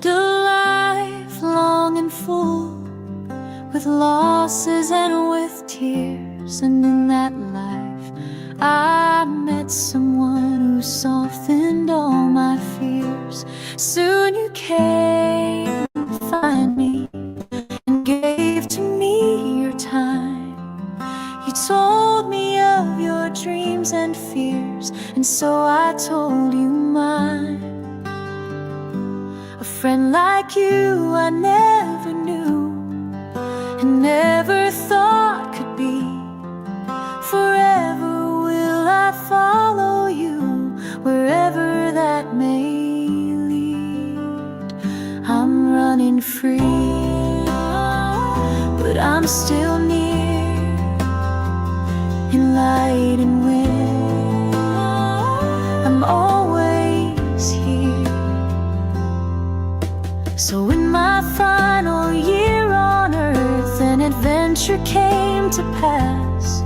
lived a life long and full, with losses and with tears. And in that life I met someone who softened all my fears. Soon you came to find me and gave to me your time. You told me of your dreams and fears, and so I told you mine. A friend like you I never knew, and never thought could be. Forever will I follow you, wherever that may lead. I'm running free, but I'm still near, in light and wind. I'm always here. So in my final year on earth, an adventure came to pass,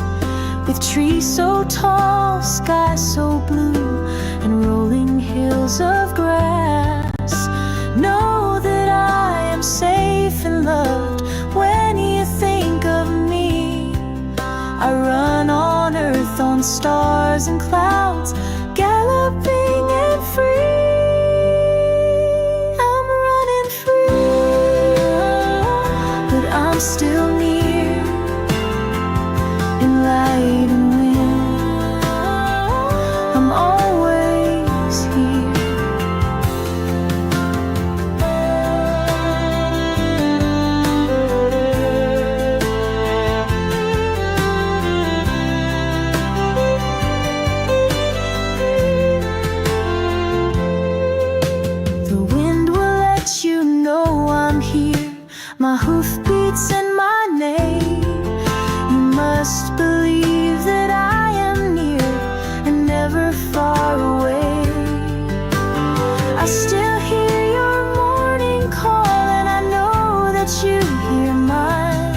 with trees so tall, sky so blue, and rolling hills of grass. Know that I am safe and loved when you think of me. I run on earth, on stars and clouds, galloping and free. I'm running free, but I'm still near, in light and wind. I'm always here. The wind will let you know I'm here, my hoofbeats and my name. You must believe that I am near and never far away. I still hear your morning call, and I know that you hear mine.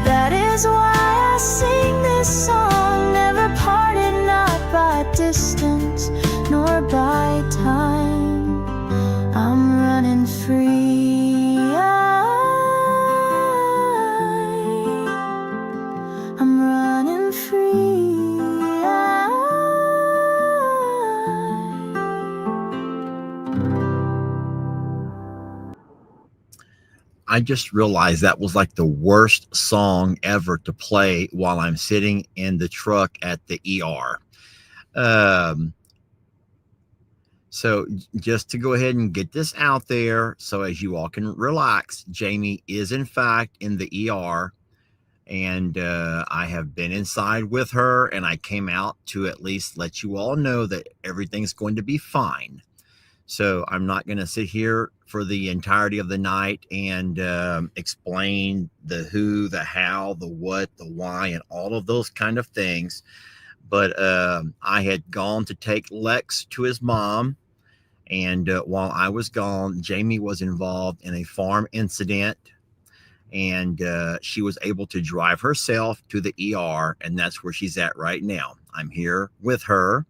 That is why I sing this song, never parted, not by distance nor by time. I'm running free. I'm running free. I just realized that was like the worst song ever to play while I'm sitting in the truck at the ER. So just to go ahead and get this out there, so as you all can relax, Jami is in fact in the ER, and I have been inside with her, and I came out to at least let you all know that everything's going to be fine. So I'm not going to sit here for the entirety of the night and explain the who, the how, the what, the why, and all of those kind of things. But I had gone to take Lex to his mom. And while I was gone, Jami was involved in a farm incident. And she was able to drive herself to the ER. And that's where she's at right now. I'm here with her,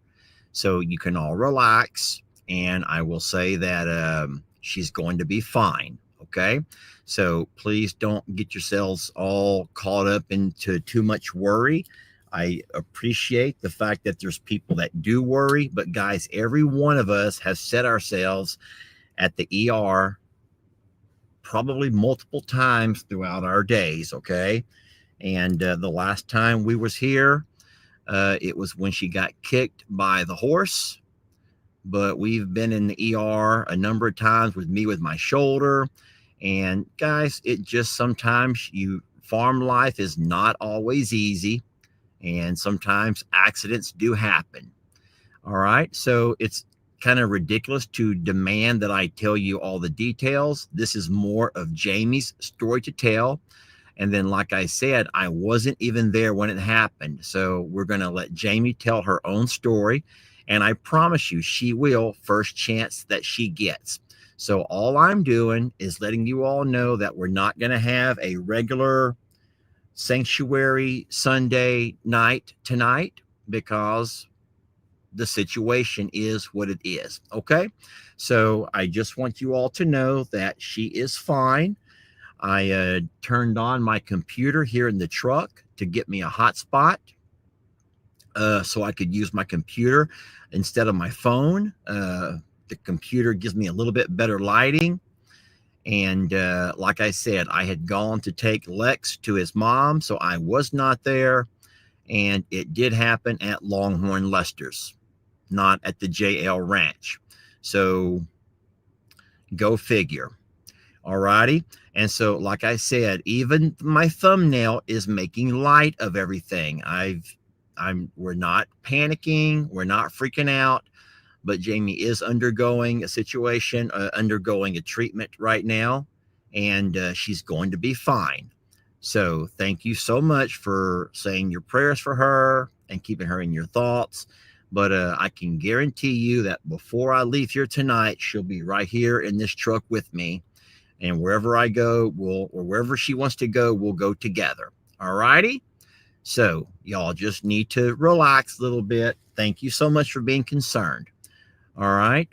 so you can all relax. And I will say that she's going to be fine. Okay. So please don't get yourselves all caught up into too much worry. I appreciate the fact that there's people that do worry, but guys, every one of us has set ourselves at the ER probably multiple times throughout our days. Okay. And the last time we was here, it was when she got kicked by the horse. But we've been in the ER a number of times with me with my shoulder. And guys, it just sometimes farm life is not always easy. And sometimes accidents do happen. All right. So it's kind of ridiculous to demand that I tell you all the details. This is more of Jami's story to tell. And then, like I said, I wasn't even there when it happened. So we're going to let Jami tell her own story. And I promise you, she will, first chance that she gets. So all I'm doing is letting you all know that we're not going to have a regular Sanctuary Sunday night tonight, because the situation is what it is. Okay. So I just want you all to know that she is fine. I turned on my computer here in the truck to get me a hotspot so I could use my computer instead of my phone. The computer gives me a little bit better lighting. And like I said, I had gone to take Lex to his mom, so I was not there. And it did happen at Longhorn Lester's, not at the JL Ranch. So go figure. Alrighty. And so, like I said, even my thumbnail is making light of everything. We're not panicking, we're not freaking out, but Jami is undergoing a situation, undergoing a treatment right now, and she's going to be fine. So thank you so much for saying your prayers for her and keeping her in your thoughts. But I can guarantee you that before I leave here tonight, she'll be right here in this truck with me. And wherever I go, or wherever she wants to go, we'll go together. All righty? So y'all just need to relax a little bit. Thank you so much for being concerned. All right.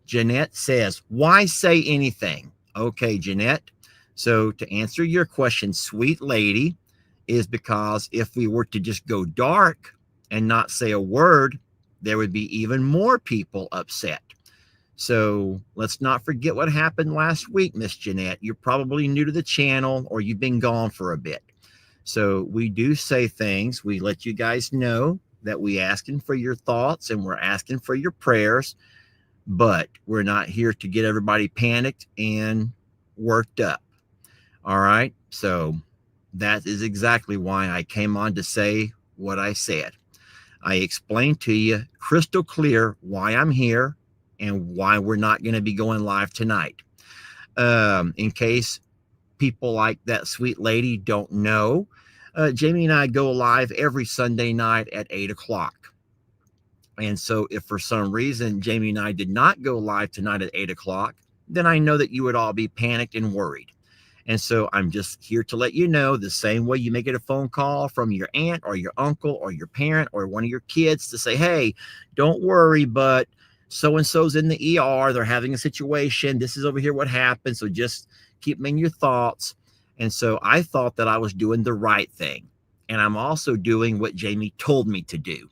Jeanette says, why say anything? Okay, Jeanette. So to answer your question, sweet lady, is because if we were to just go dark and not say a word, there would be even more people upset. So let's not forget what happened last week, Miss Jeanette. You're probably new to the channel or you've been gone for a bit. So we do say things. We let you guys know that we asking for your thoughts and we're asking for your prayers, but we're not here to get everybody panicked and worked up. All right. So that is exactly why I came on to say what I said. I explained to you crystal clear why I'm here and why we're not going to be going live tonight. In case people like that sweet lady don't know, Jami and I go live every Sunday night at 8 o'clock. And so if for some reason Jami and I did not go live tonight at 8 o'clock, then I know that you would all be panicked and worried. And so I'm just here to let you know, the same way you may get a phone call from your aunt or your uncle or your parent or one of your kids to say, hey, don't worry, but so-and-so's in the ER, they're having a situation, this is over here what happened, so just keep them in your thoughts. And so I thought that I was doing the right thing, and I'm also doing what Jami told me to do.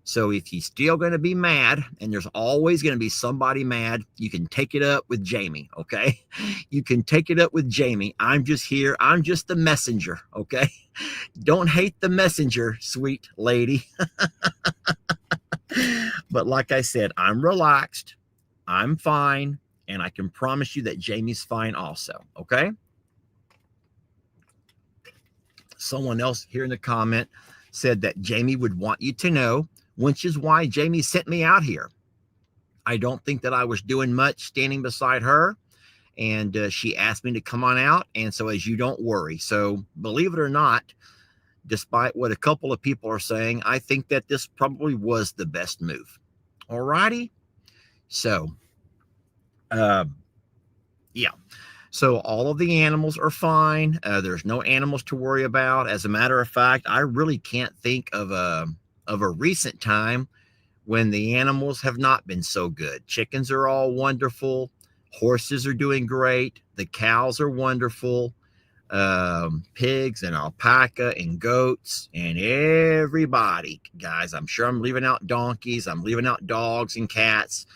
So if you're still going to be mad, and there's always going to be somebody mad, you can take it up with Jami, okay? You can take it up with Jami. I'm just here, I'm just the messenger, okay? Don't hate the messenger, sweet lady. But like I said, I'm relaxed, I'm fine, and I can promise you that Jami's fine also, okay? Someone else here in the comment said that Jami would want you to know, which is why Jami sent me out here. I don't think that I was doing much standing beside her, and she asked me to come on out, and so as you don't worry. So believe it or not, despite what a couple of people are saying, I think that this probably was the best move. All righty. So, yeah. So all of the animals are fine. There's no animals to worry about. As a matter of fact, I really can't think of a recent time when the animals have not been so good. Chickens are all wonderful. Horses are doing great. The cows are wonderful. Pigs and alpaca and goats and everybody, guys. I'm sure I'm leaving out donkeys. I'm leaving out dogs and cats,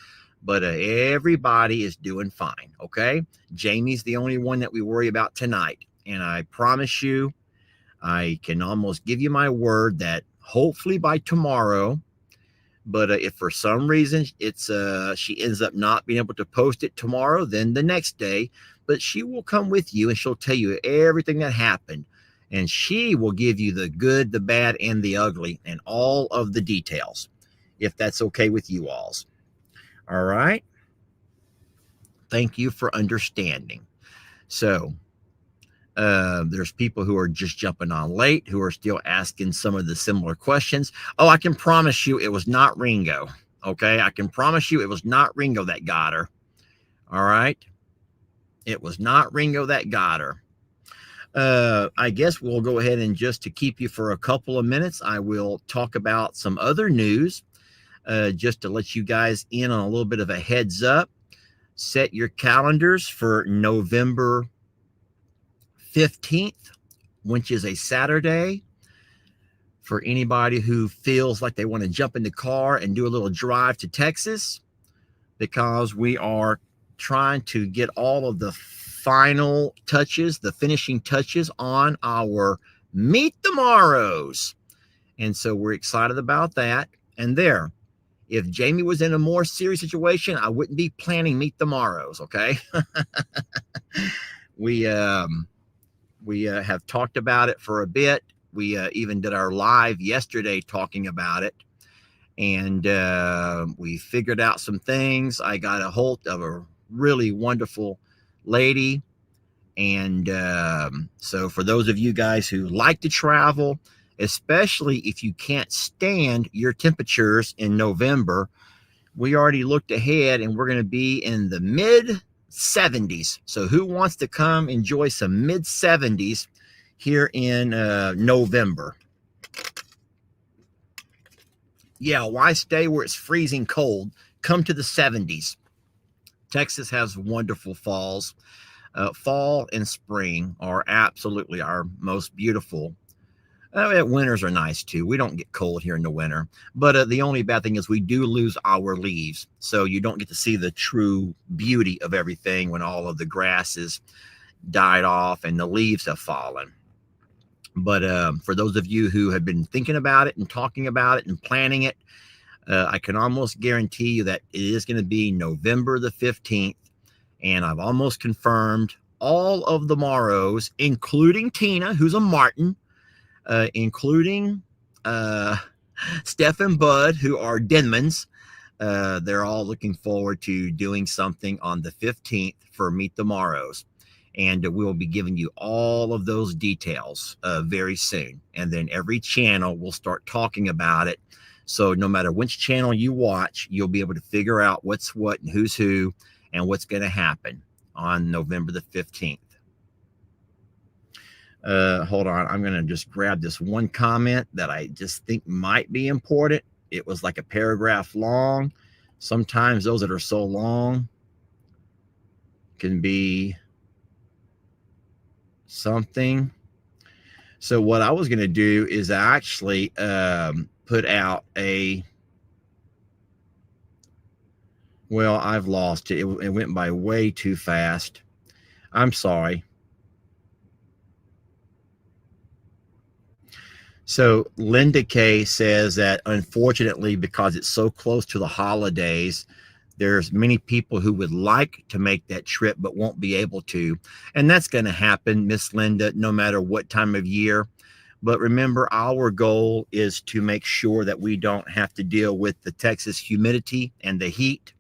but everybody is doing fine. Okay. Jami's the only one that we worry about tonight. And I promise you, I can almost give you my word that hopefully by tomorrow, but if for some reason it's she ends up not being able to post it tomorrow, then the next day, but she will come with you and she'll tell you everything that happened, and she will give you the good, the bad, and the ugly, and all of the details, if that's okay with you alls. All right. Thank you for understanding. So there's people who are just jumping on late, who are still asking some of the similar questions. Oh, I can promise you it was not Ringo. Okay. I can promise you it was not Ringo that got her. All right. It was not Ringo that got her. I guess we'll go ahead and just to keep you for a couple of minutes, I will talk about some other news. just to let you guys in on a little bit of a heads up, set your calendars for November 15th, which is a Saturday. For anybody who feels like they want to jump in the car and do a little drive to Texas, because we are trying to get all of the final touches, the finishing touches on our Meet the Morrows. And so we're excited about that. And there, if Jamie was in a more serious situation, I wouldn't be planning Meet the Morrows, okay? we have talked about it for a bit. We even did our live yesterday talking about it. And we figured out some things. I got a hold of a really wonderful lady. And so for those of you guys who like to travel, especially if you can't stand your temperatures in November, we already looked ahead and we're going to be in the mid 70s. So who wants to come enjoy some mid 70s here in November? Yeah, why stay where it's freezing cold? Come to the 70s. Texas has wonderful falls. Fall and spring are absolutely our most beautiful. Winters are nice too. We don't get cold here in the winter, but the only bad thing is we do lose our leaves. So you don't get to see the true beauty of everything when all of the grass is died off and the leaves have fallen. But for those of you who have been thinking about it and talking about it and planning it, I can almost guarantee you that it is going to be November the 15th. And I've almost confirmed all of the Morrows, including Tina, who's a Martin, including Steph and Bud, who are Denmans. They're all looking forward to doing something on the 15th for Meet the Morrows. And we'll be giving you all of those details very soon. And then every channel will start talking about it. So no matter which channel you watch, you'll be able to figure out what's what and who's who and what's going to happen on November the 15th. Hold on. I'm going to just grab this one comment that I just think might be important. It was like a paragraph long. Sometimes those that are so long can be something. So what I was going to do is actually put out a, well, I've lost it. It went by way too fast. I'm sorry. So Linda K says that unfortunately, because it's so close to the holidays, there's many people who would like to make that trip but won't be able to. And that's going to happen, Miss Linda, no matter what time of year. But remember, our goal is to make sure that we don't have to deal with the Texas humidity and the heat.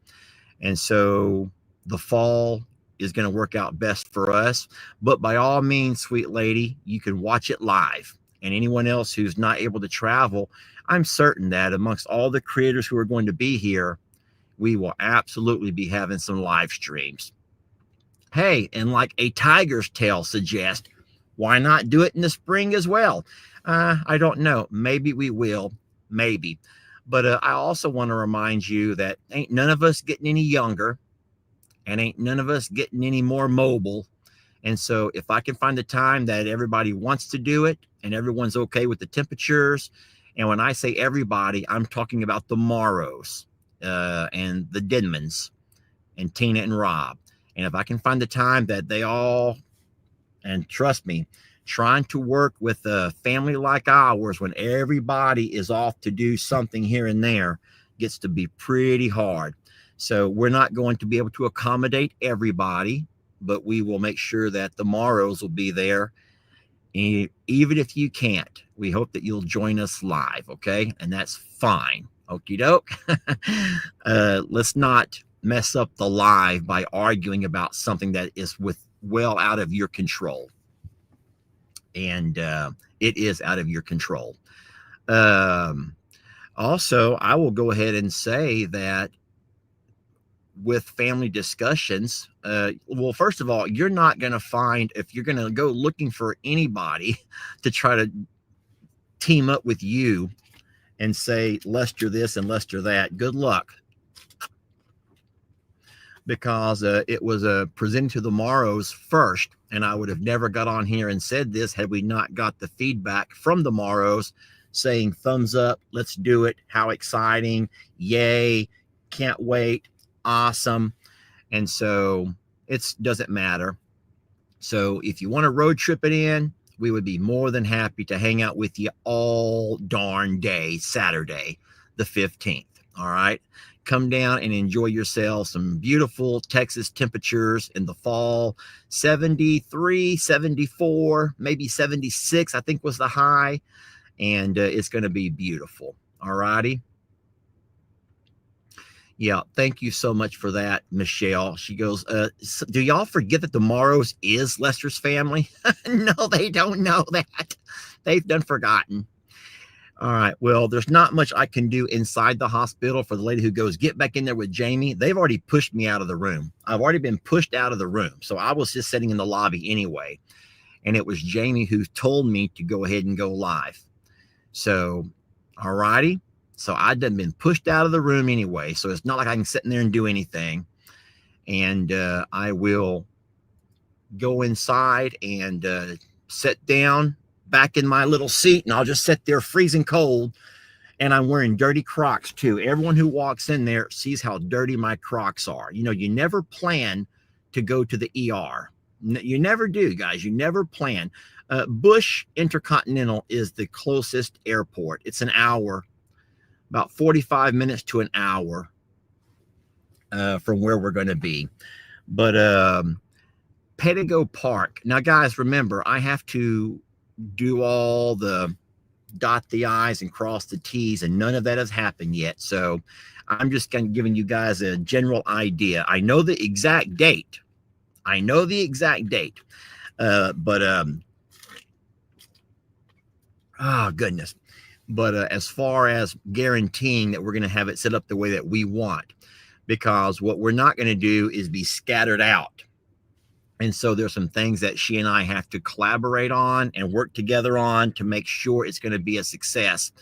And so the fall is going to work out best for us. But by all means, sweet lady, you can watch it live. And anyone else who's not able to travel, I'm certain that amongst all the creators who are going to be here, we will absolutely be having some live streams. Hey, and like a tiger's tail suggests, why not do it in the spring as well? I don't know. Maybe we will. Maybe. But I also want to remind you that ain't none of us getting any younger and ain't none of us getting any more mobile. And so if I can find the time that everybody wants to do it and everyone's okay with the temperatures, and when I say everybody, I'm talking about the Morrows and the Denmans and Tina and Rob. And if I can find the time that they all, and trust me, trying to work with a family like ours when everybody is off to do something here and there gets to be pretty hard. So we're not going to be able to accommodate everybody, but we will make sure that the Morrows will be there. And even if you can't, we hope that you'll join us live, okay? And that's fine. Okie doke. Let's not mess up the live by arguing about something that is well out of your control. And it is out of your control. Also, I will go ahead and say that with family discussions, well, first of all, you're not going to find, if you're going to go looking for anybody to try to team up with you and say Lester this and Lester that. Good luck. Because it was presented to the Morrows first, and I would have never got on here and said this had we not got the feedback from the Morrows saying thumbs up, let's do it, how exciting, yay, can't wait, awesome. And so it doesn't matter. So if you want to road trip it in, we would be more than happy to hang out with you all darn day, Saturday, the 15th. All right. Come down and enjoy yourself. Some beautiful Texas temperatures in the fall, 73, 74, maybe 76, I think was the high. And it's going to be beautiful. All righty. Yeah, thank you so much for that, Michelle. She goes, do y'all forget that the Morrows is Lester's family? No, they don't know that. They've done forgotten. All right, well, there's not much I can do inside the hospital for the lady who goes, get back in there with Jami. They've already pushed me out of the room. I've already been pushed out of the room. So I was just sitting in the lobby anyway. And it was Jami who told me to go ahead and go live. So, all righty. So I'd done been pushed out of the room anyway. So it's not like I can sit in there and do anything. And I will go inside and sit down back in my little seat, and I'll just sit there freezing cold. And I'm wearing dirty Crocs too. Everyone who walks in there sees how dirty my Crocs are. You know, you never plan to go to the ER. You never do, guys. You never plan. Bush Intercontinental is the closest airport. It's an hour, about 45 minutes to an hour from where we're going to be. But Pettigo Park. Now, guys, remember, I have to do all the dot the I's and cross the T's, and none of that has happened yet. So I'm just kind of giving you guys a general idea. I know the exact date. Oh goodness. But as far as guaranteeing that we're going to have it set up the way that we want, because what we're not going to do is be scattered out. And so there's some things that she and I have to collaborate on and work together on to make sure it's going to be a success.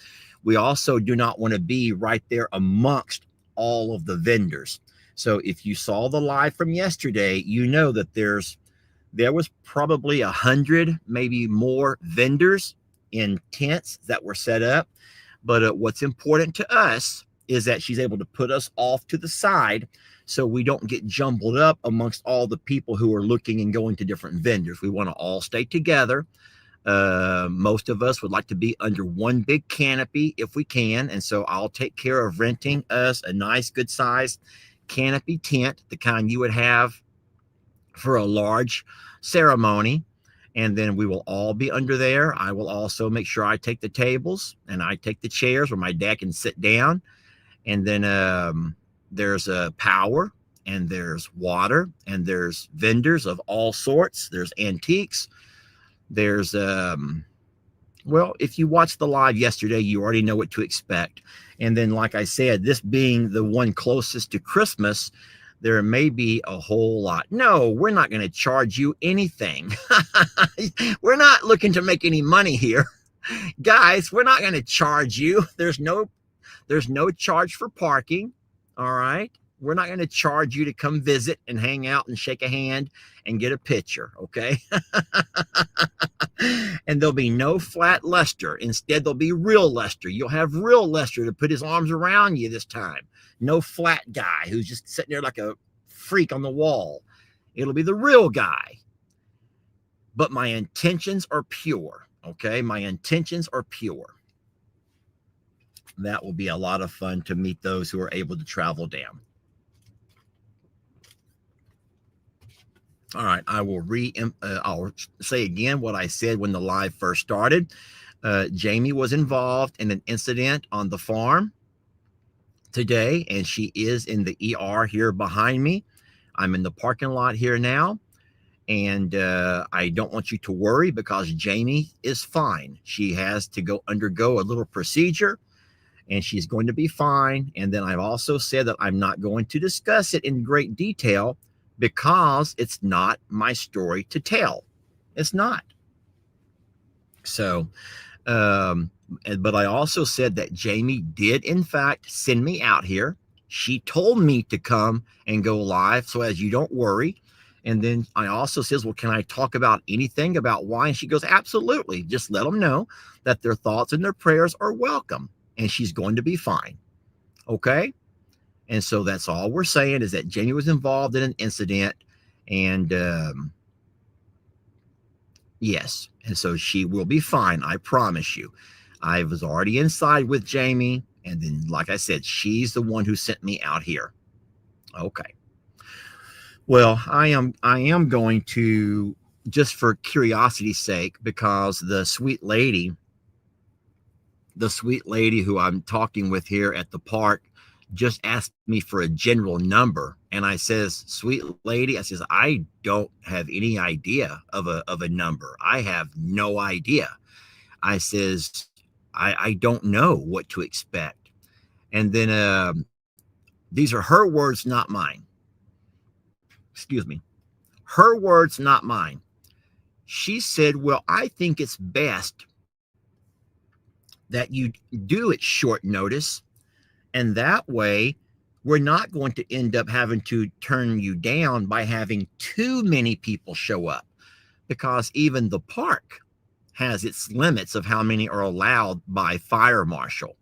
We also do not want to be right there amongst all of the vendors. So if you saw the live from yesterday, you know that there was probably 100, maybe more vendors in tents that were set up. But what's important to us is that she's able to put us off to the side so we don't get jumbled up amongst all the people who are looking and going to different vendors. We want to all stay together. Most of us would like to be under one big canopy if we can. And so I'll take care of renting us a nice, good sized canopy tent, the kind you would have for a large ceremony. And then we will all be under there. I will also make sure I take the tables and I take the chairs where my dad can sit down. And then there's power, and there's water, and there's vendors of all sorts. There's antiques. There's, well, if you watched the live yesterday, you already know what to expect. And then, like I said, this being the one closest to Christmas, there may be a whole lot. No, we're not going to charge you anything. We're not looking to make any money here. Guys, we're not going to charge you. There's no charge for parking. All right. We're not going to charge you to come visit and hang out and shake a hand and get a picture. Okay. And there'll be no flat Lester. Instead, there'll be real Lester. You'll have real Lester to put his arms around you this time. No flat guy who's just sitting there like a freak on the wall. It'll be the real guy. But my intentions are pure. Okay. My intentions are pure. That will be a lot of fun to meet those who are able to travel down. All right, I will I'll say again what I said when the live first started. Jami was involved in an incident on the farm today, and she is in the ER here behind me. I'm in the parking lot here now, and I don't want you to worry because Jami is fine. She has to go undergo a little procedure, and she's going to be fine. And then I've also said that I'm not going to discuss it in great detail because it's not my story to tell. It's not. So, But I also said that Jami did, in fact, send me out here. She told me to come and go live, so as you don't worry. And then I also says, well, can I talk about anything about why? And she goes, absolutely. Just let them know that their thoughts and their prayers are welcome, and she's going to be fine. Okay. And so that's all we're saying, is that Jami was involved in an incident, and yes, and so she will be fine. I promise you. I was already inside with Jami, and then, like I said, she's the one who sent me out here. Okay. Well, I am going to, just for curiosity's sake, because the sweet lady who I'm talking with here at the park just asked me for a general number, and I says, sweet lady, I says, I don't have any idea of a number. I have no idea. I says, I don't know what to expect. And then these are her words, not mine. Excuse me. Her words, not mine. She said, well, I think it's best that you do it short notice, and that way we're not going to end up having to turn you down by having too many people show up, because even the park has its limits of how many are allowed by fire marshal.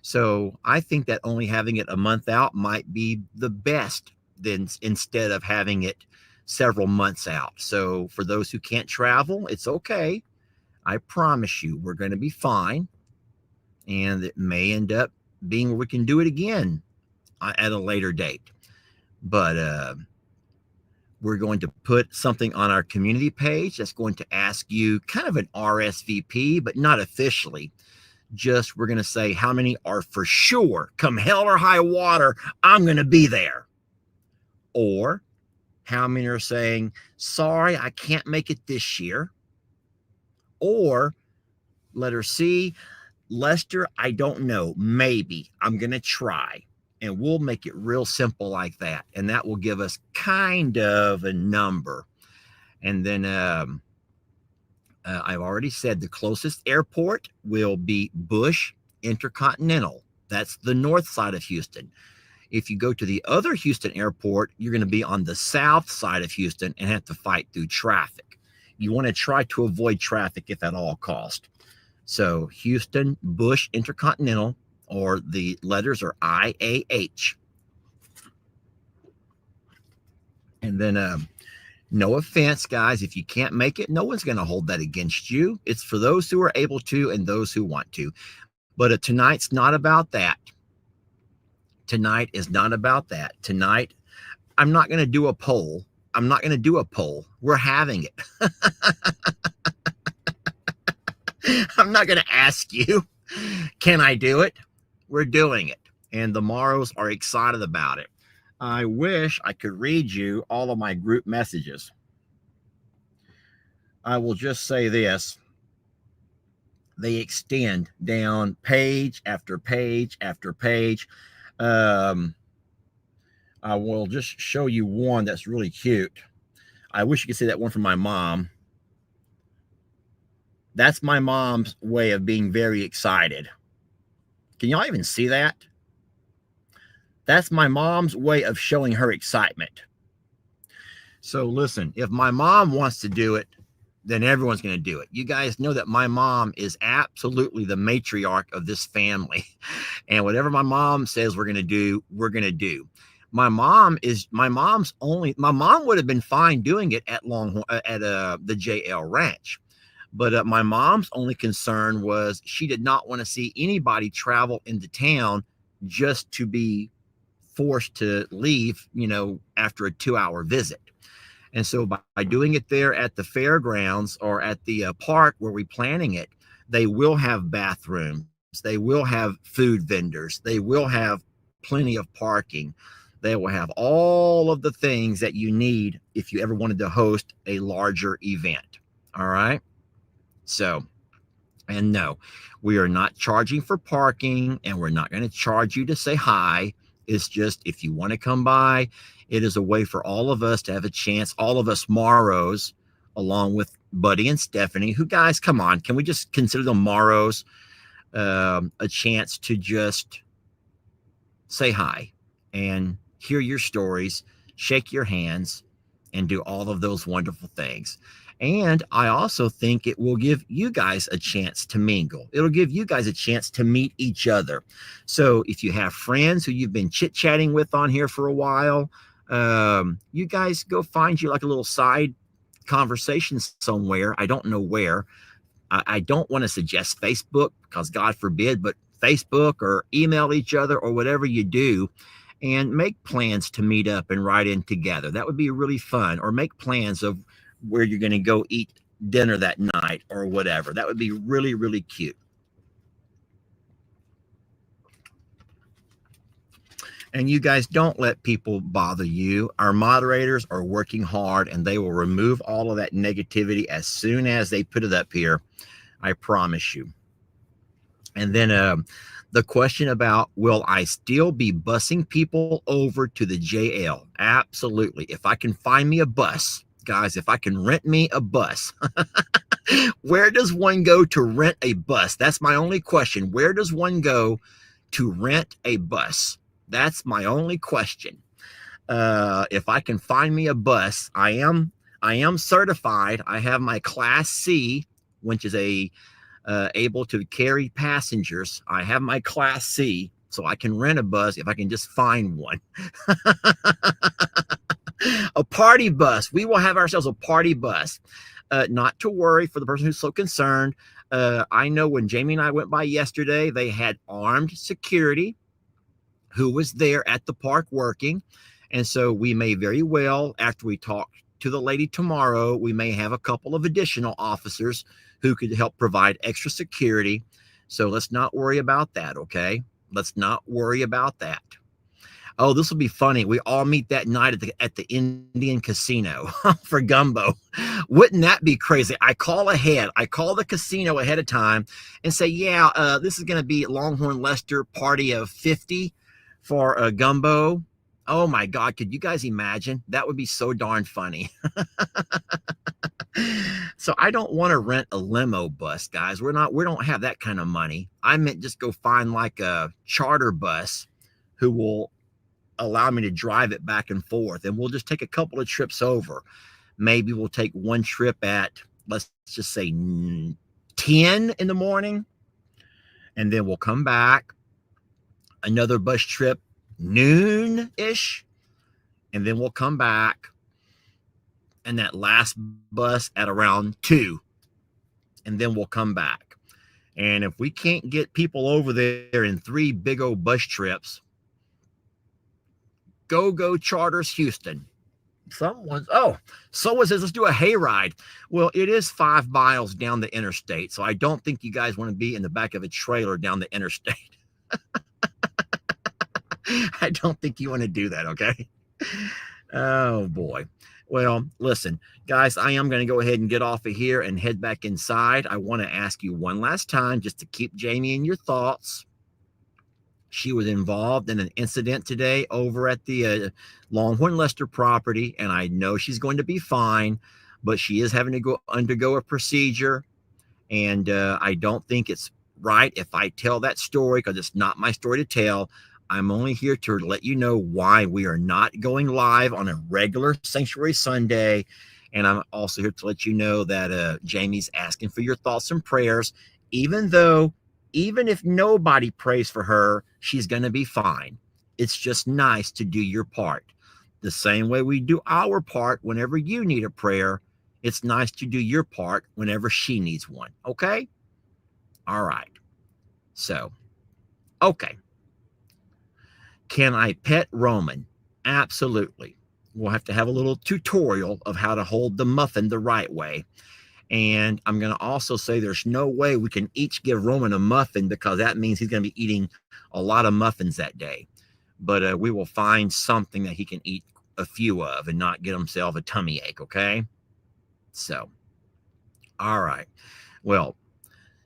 So I think that only having it a month out might be the best, than instead of having it several months out. So for those who can't travel, it's okay. I promise you, we're going to be fine. And it may end up being where we can do it again at a later date. But we're going to put something on our community page that's going to ask you kind of an RSVP, but not officially. Just, we're going to say how many are for sure, come hell or high water, I'm going to be there. Or how many are saying, sorry, I can't make it this year. Or letter C, Lester, I don't know, maybe, I'm going to try. And we'll make it real simple like that. And that will give us kind of a number. And then I've already said the closest airport will be Bush Intercontinental. That's the north side of Houston. If you go to the other Houston airport, you're going to be on the south side of Houston and have to fight through traffic. You want to try to avoid traffic if at all cost. So Houston Bush Intercontinental, or the letters are IAH. And then no offense, guys, if you can't make it, no one's going to hold that against you. It's for those who are able to and those who want to. But tonight's not about that. Tonight is not about that. Tonight, I'm not going to do a poll. We're having it. I'm not going to ask you, can I do it? We're doing it. And the Morrows are excited about it. I wish I could read you all of my group messages. I will just say this. They extend down page after page after page. I will just show you one that's really cute. I wish you could see that one from my mom. That's my mom's way of being very excited. Can y'all even see that? That's my mom's way of showing her excitement. So listen, if my mom wants to do it, then everyone's going to do it. You guys know that my mom is absolutely the matriarch of this family. And whatever my mom says we're going to do, we're going to do. My mom would have been fine doing it at the JL Ranch. But my mom's only concern was she did not want to see anybody travel into town just to be forced to leave, after a 2-hour visit. And so by doing it there at the fairgrounds or at the park where we're planning it, they will have bathrooms, they will have food vendors, they will have plenty of parking. They will have all of the things that you need if you ever wanted to host a larger event. All right. So, and no, we are not charging for parking, and we're not going to charge you to say hi. It's just, if you want to come by, it is a way for all of us to have a chance, all of us Morrows, along with Buddy and Stephanie, who, guys, come on, can we just consider them Morrows? a chance to just say hi and hear your stories, shake your hands, and do all of those wonderful things. And I also think it will give you guys a chance to mingle. It'll give you guys a chance to meet each other. So if you have friends who you've been chit chatting with on here for a while, you guys go find you like a little side conversation somewhere. I don't know where. I don't want to suggest Facebook because God forbid, but Facebook or email each other or whatever you do and make plans to meet up and ride in together. That would be really fun. Or make plans of where you're going to go eat dinner that night or whatever. That would be really, really cute. And you guys don't let people bother you. Our moderators are working hard and they will remove all of that negativity as soon as they put it up here. I promise you. And then the question about, will I still be busing people over to the JL? Absolutely. If I can find me a bus, guys, if I can rent me a bus, where does one go to rent a bus? That's my only question. Where does one go to rent a bus? That's my only question. If I can find me a bus, I am certified. I have my Class C, which is able to carry passengers. I have my Class C, so I can rent a bus if I can just find one. A party bus. We will have ourselves a party bus. Not to worry for the person who's so concerned. I know when Jamie and I went by yesterday, they had armed security who was there at the park working. And so we may very well, after we talk to the lady tomorrow, we may have a couple of additional officers who could help provide extra security. So let's not worry about that, okay? Let's not worry about that. Oh, this will be funny. We all meet that night at the Indian casino for gumbo. Wouldn't that be crazy? I call ahead. I call the casino ahead of time and say, yeah, this is going to be Longhorn Lester party of 50 for a gumbo. Oh my God, could you guys imagine? That would be so darn funny. So I don't want to rent a limo bus, guys. We don't have that kind of money. I meant just go find like a charter bus who will allow me to drive it back and forth, and we'll just take a couple of trips over. Maybe we'll take one trip at, let's just say 10 in the morning, and then we'll come back. Another bus trip noon-ish, and then we'll come back, and that last bus at around 2, and then we'll come back. And if we can't get people over there in 3 big old bus trips, go Charters Houston. Someone's, says let's do a hayride. Well, it is 5 miles down the interstate, so I don't think you guys want to be in the back of a trailer down the interstate. I don't think you want to do that, okay? Oh, boy. Well, listen, guys, I am going to go ahead and get off of here and head back inside. I want to ask you one last time just to keep Jamie in your thoughts. She was involved in an incident today over at the Longhorn Lester property, and I know she's going to be fine, but she is having to undergo a procedure, and I don't think it's right if I tell that story because it's not my story to tell. I'm only here to let you know why we are not going live on a regular Sanctuary Sunday, and I'm also here to let you know that Jamie's asking for your thoughts and prayers, even if nobody prays for her, she's going to be fine. It's just nice to do your part. The same way we do our part whenever you need a prayer, it's nice to do your part whenever she needs one. Okay? All right. So, okay. Can I pet Roman? Absolutely. We'll have to have a little tutorial of how to hold the muffin the right way. And I'm going to also say there's no way we can each give Roman a muffin because that means he's going to be eating a lot of muffins that day. But we will find something that he can eat a few of and not get himself a tummy ache, okay? So, all right. Well,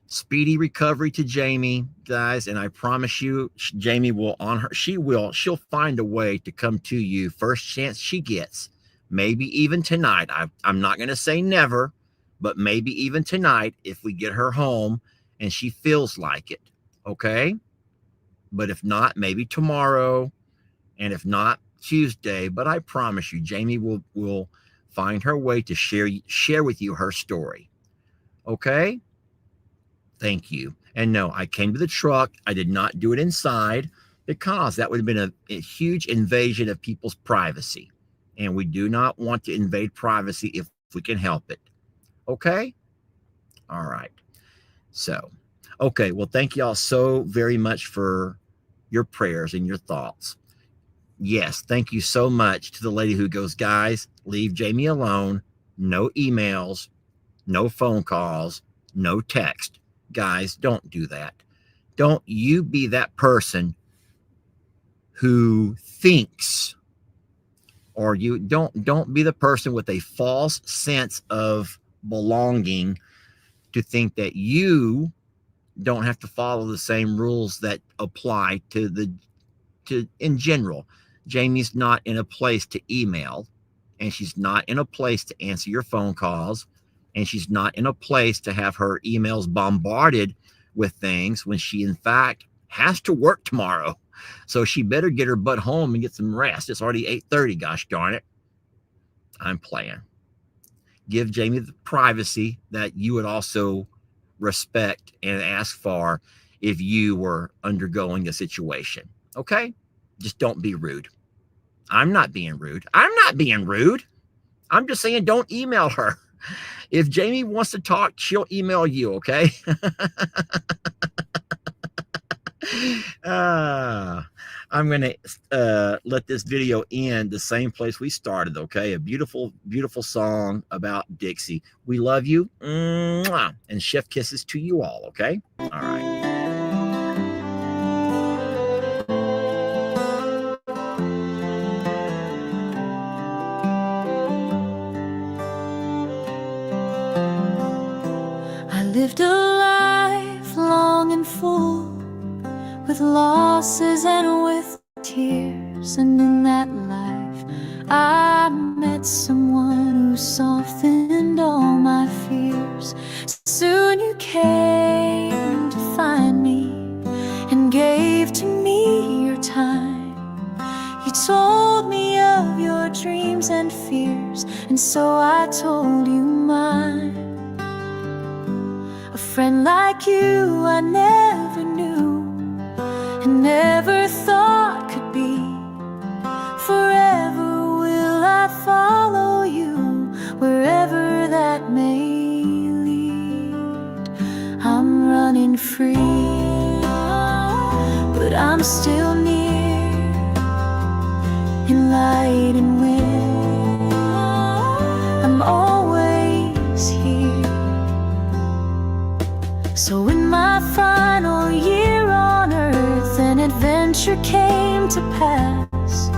speedy recovery to Jamie, guys. And I promise you, Jamie will she'll find a way to come to you first chance she gets. Maybe even tonight. I'm not going to say never, but maybe even tonight if we get her home and she feels like it. Okay? But if not, maybe tomorrow, and if not, Tuesday. But I promise you, Jami will find her way to share with you her story. Okay? Thank you. And no, I came to the truck. I did not do it inside because that would have been a huge invasion of people's privacy. And we do not want to invade privacy if we can help it. Okay? All right. So, okay. Well, thank y'all so very much for your prayers and your thoughts. Yes, thank you so much to the lady who goes, guys, leave Jami alone. No emails, no phone calls, no text. Guys, don't do that. Don't you be that person who thinks, or you don't be the person with a false sense of belonging to think that you don't have to follow the same rules that apply to in general. Jami's not in a place to email, and she's not in a place to answer your phone calls, and she's not in a place to have her emails bombarded with things when she in fact has to work tomorrow. So she better get her butt home and get some rest. It's already 8:30, gosh darn it. I'm playing. Give Jami the privacy that you would also respect and ask for if you were undergoing a situation. Okay? Just don't be rude. I'm not being rude. I'm not being rude. I'm just saying don't email her. If Jami wants to talk, she'll email you, okay? I'm going to let this video end the same place we started, okay? A beautiful, beautiful song about Dixie. We love you. Mwah. And chef kisses to you all, okay? All right. Lived a life long and full, with losses and with tears. And in that life I met someone who softened all my fears. Soon you came to find me and gave to me your time. You told me of your dreams and fears, and so I told you mine. A friend like you I never knew, and never thought could be. Forever will I follow you, wherever that may lead. I'm running free, but I'm still near, in light and wind. I'm always here. So in my final year on earth, an adventure came to pass,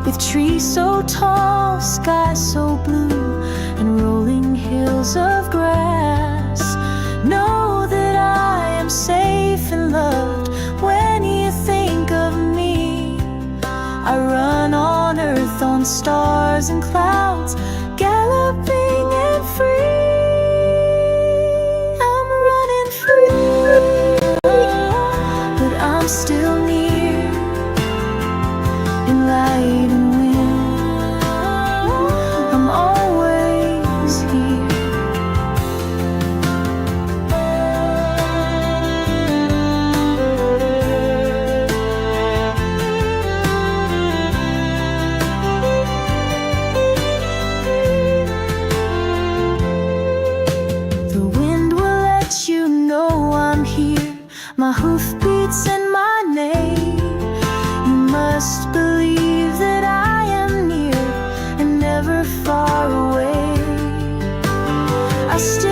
with trees so tall, sky so blue, and rolling hills of grass. Know that I am safe and loved when you think of me. I run on earth, on stars and clouds, galloping and free. But I'm still near, in light and wind. I'm always here. The wind will let you know I'm here, my hoofbeats and my name. You must believe that I am near and never far away. I still